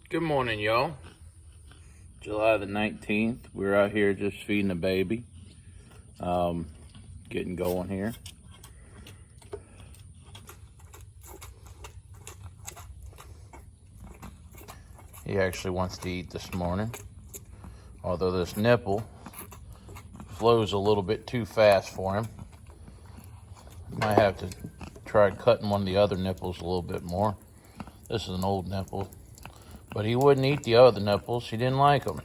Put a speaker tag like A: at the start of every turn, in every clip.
A: Good morning, y'all. July the 19th. We're out here just feeding the baby. Getting going here. He actually wants to eat this morning. Although this nipple flows a little bit too fast for him. Might have to try cutting one of the other nipples a little bit more. This is an old nipple. But he wouldn't eat the other nipples. He didn't like them.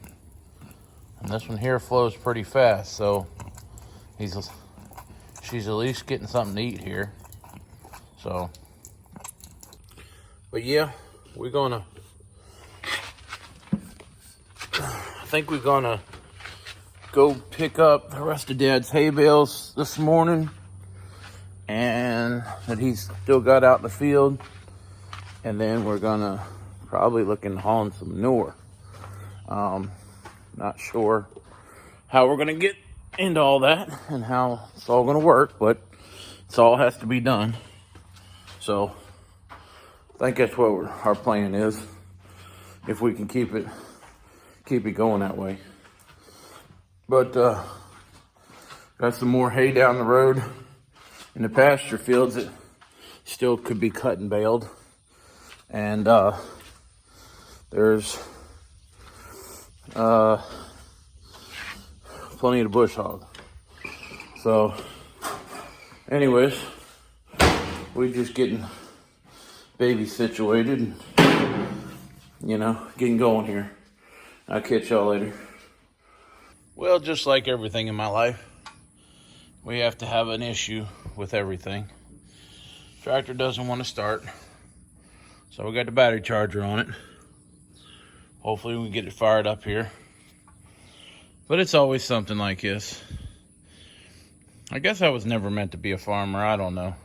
A: And this one here flows pretty fast, so she's at least getting something to eat here. So, but yeah, I think we're gonna go pick up the rest of Dad's hay bales this morning, and that he's still got out in the field. And then we're gonna probably look into hauling some manure. Not sure how we're gonna get into all that and how it's all gonna work, but it's all has to be done. So I think that's what our plan is, if we can keep it going that way. But got some more hay down the road in the pasture fields that still could be cut and baled. And there's plenty of bush hog. So anyways, we're just getting baby situated and, getting going here. I'll catch y'all later. Well, just like everything in my life, we have to have an issue with everything. Tractor doesn't want to start. So we got the battery charger on it. Hopefully we can get it fired up here. But it's always something like this. I guess I was never meant to be a farmer. I don't know.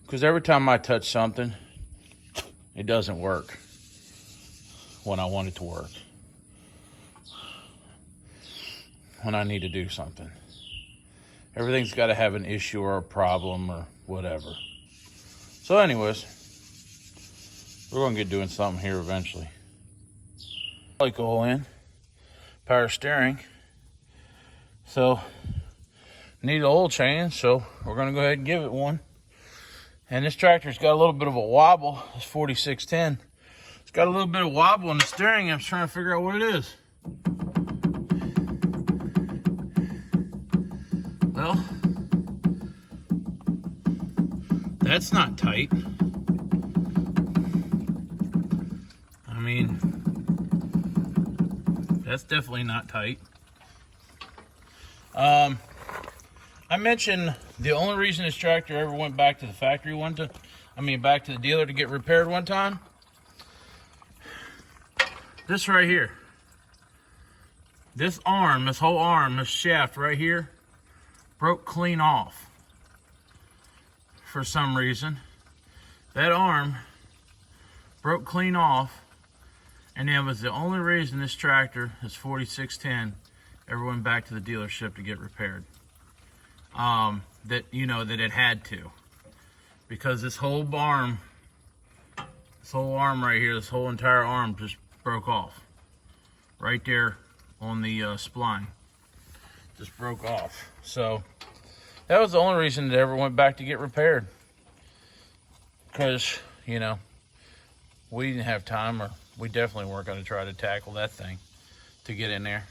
A: Because every time I touch something, it doesn't work when I want it to work. When I need to do something. Everything's got to have an issue or a problem or whatever. So anyways, we're going to get doing something here eventually. Like oil in, power steering. So, need an oil change, so we're going to go ahead and give it one. And this tractor's got a little bit of a wobble. It's 4610. It's got a little bit of wobble in the steering. I'm trying to figure out what it is. Well, that's not tight. I mean, that's definitely not tight. I mentioned the only reason this tractor ever went back to the factory back to the dealer to get repaired one time. This right here. This arm, this whole arm, this shaft right here, broke clean off for some reason. That arm broke clean off. And that was the only reason this tractor, this 4610, ever went back to the dealership to get repaired. That it had to. Because this whole arm right here, this whole entire arm just broke off. Right there on the spline. Just broke off. So, that was the only reason it ever went back to get repaired. Because, we didn't have time, or we definitely weren't going to try to tackle that thing to get in there.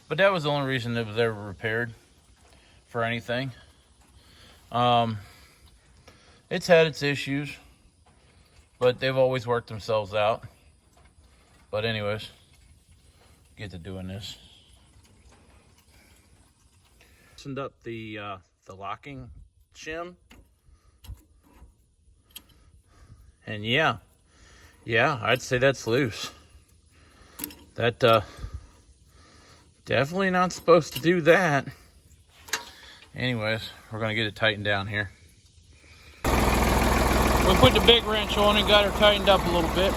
A: But that was the only reason it was ever repaired for anything. It's had its issues, but they've always worked themselves out. But anyways, get to doing this. Loosened up the locking shim. And yeah, I'd say that's loose. That, definitely not supposed to do that. Anyways, we're gonna get it tightened down here. We put the big wrench on and got her tightened up a little bit.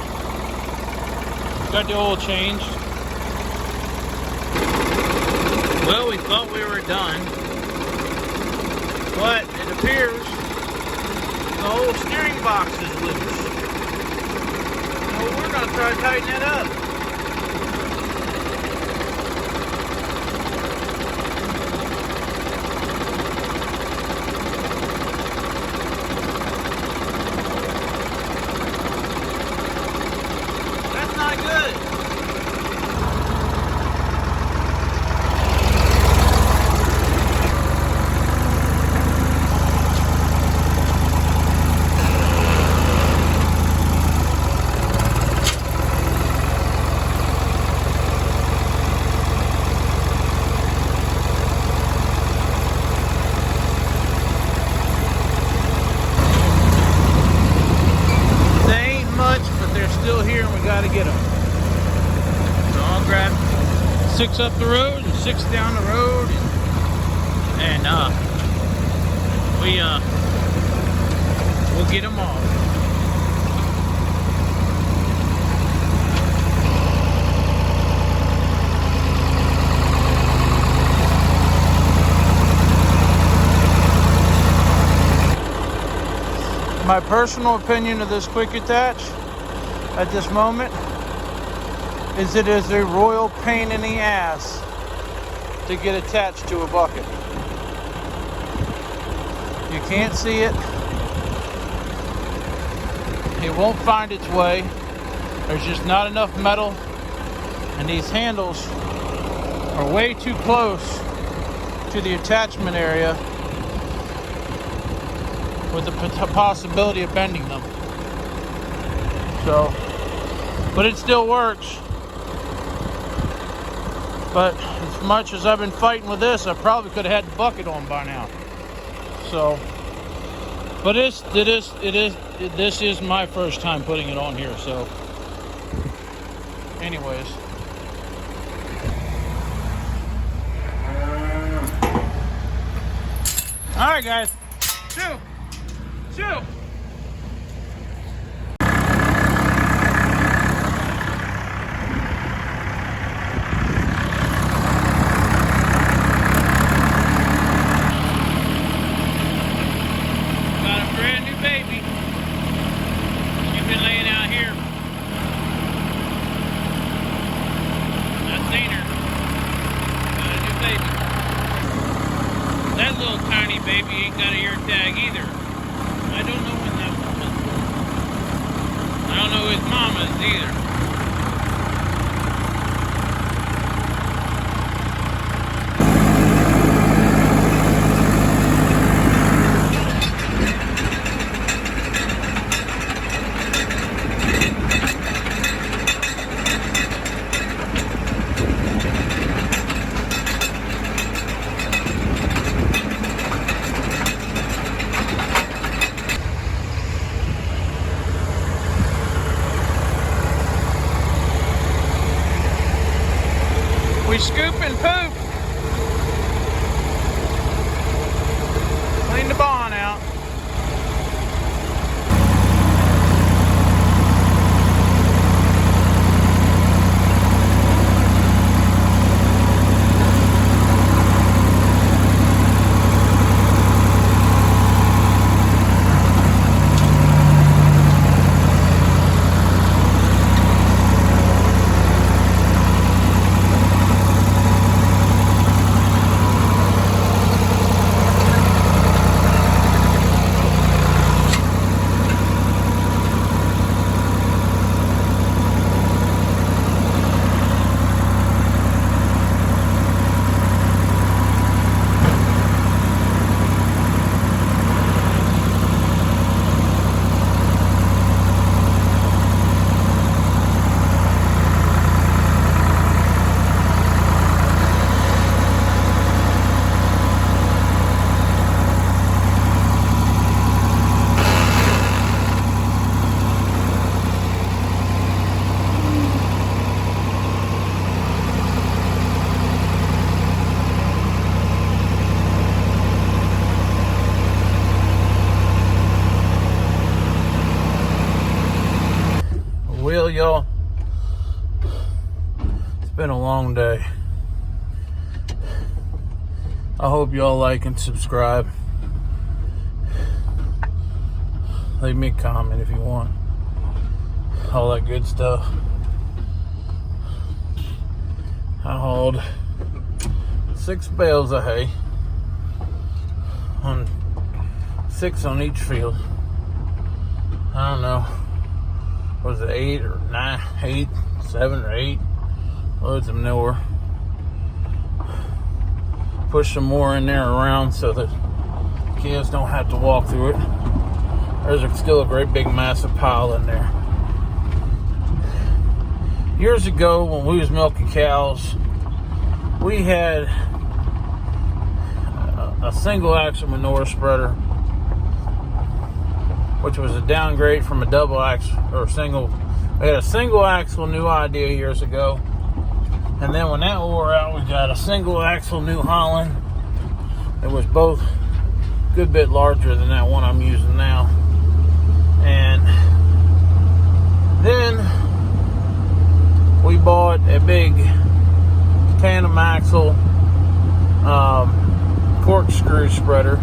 A: Got the oil changed. Well, we thought we were done, but it appears the whole steering box is loose. No, we're not try to tighten that up. That's not good. Still here and we got to get them. So I'll grab 6 up the road and 6 down the road and we'll get them off. My personal opinion of this quick attach at this moment is it is a royal pain in the ass to get attached to a bucket. You can't see it. It won't find its way. There's just not enough metal, and these handles are way too close to the attachment area with the possibility of bending them. So, but it still works. But as much as I've been fighting with this, I probably could have had the bucket on by now. So, but this is my first time putting it on here. So, anyways. All right, guys. Two. That little tiny baby ain't got an ear tag either. I don't know when that woman's born. I don't know his mama's either. We scoop and poop. Clean the barn out. Well, y'all, it's been a long day. I hope y'all like and subscribe. Leave me a comment if you want. All that good stuff. I hauled 6 bales of hay, on 6 on each field. I don't know, was it 8 or 9, 8, 7 or 8 loads of manure. Push some more in there around so that kids don't have to walk through it. There's still a great big massive pile in there. Years ago when we was milking cows, we had a single axle manure spreader, which was a downgrade from a double axle or single. We had a single axle New Idea years ago, and then when that wore out, we got a single axle New Holland. It was both a good bit larger than that one I'm using now. And then we bought a big tandem axle corkscrew spreader.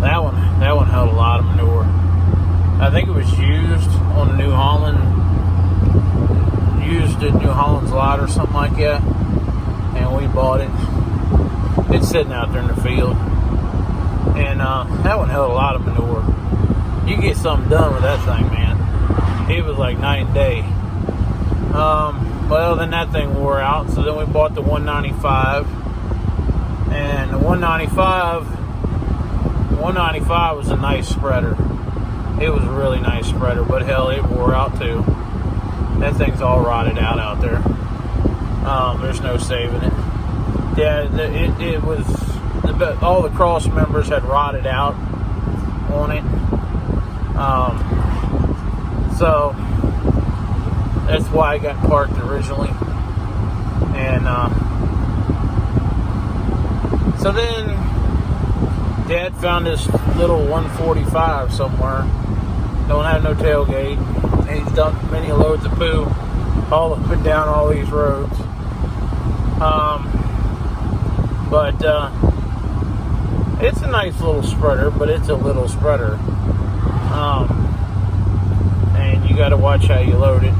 A: That one held a lot of manure. I think it was used on the New Holland, used at New Holland's lot or something like that, and we bought it. It's sitting out there in the field, and that one held a lot of manure. You get something done with that thing, man. It was like night and day. Well, then that thing wore out, so then we bought the 195, and the 195 was a nice spreader. It was a really nice spreader, but hell, it wore out too. That thing's all rotted out there. There's no saving it. Yeah, it was, all the cross members had rotted out on it. So that's why I got parked originally. And so then Dad found this little 145 somewhere. Don't have no tailgate. And he's dumped many loads of poo all up and down all these roads. But it's a nice little spreader, but it's a little spreader. And you got to watch how you load it.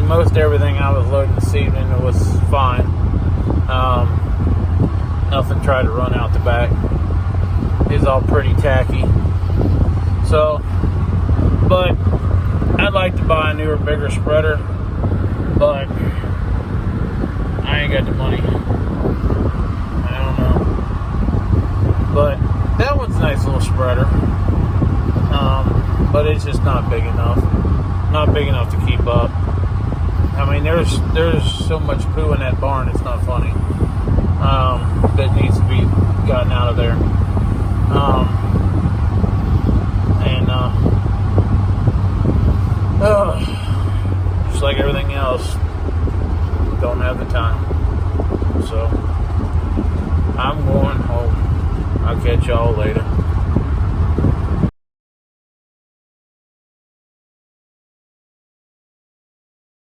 A: Most everything I was loading this evening, it was fine. Nothing tried to run out the back. It's all pretty tacky. So, but I'd like to buy a newer, bigger spreader, but I ain't got the money. I don't know. But that one's a nice little spreader. But it's just not big enough. Not big enough to keep up. I mean, there's so much poo in that barn, it's not funny. That needs to be gotten out of there. Just like everything else, don't have the time. So I'm going home. I'll catch y'all later.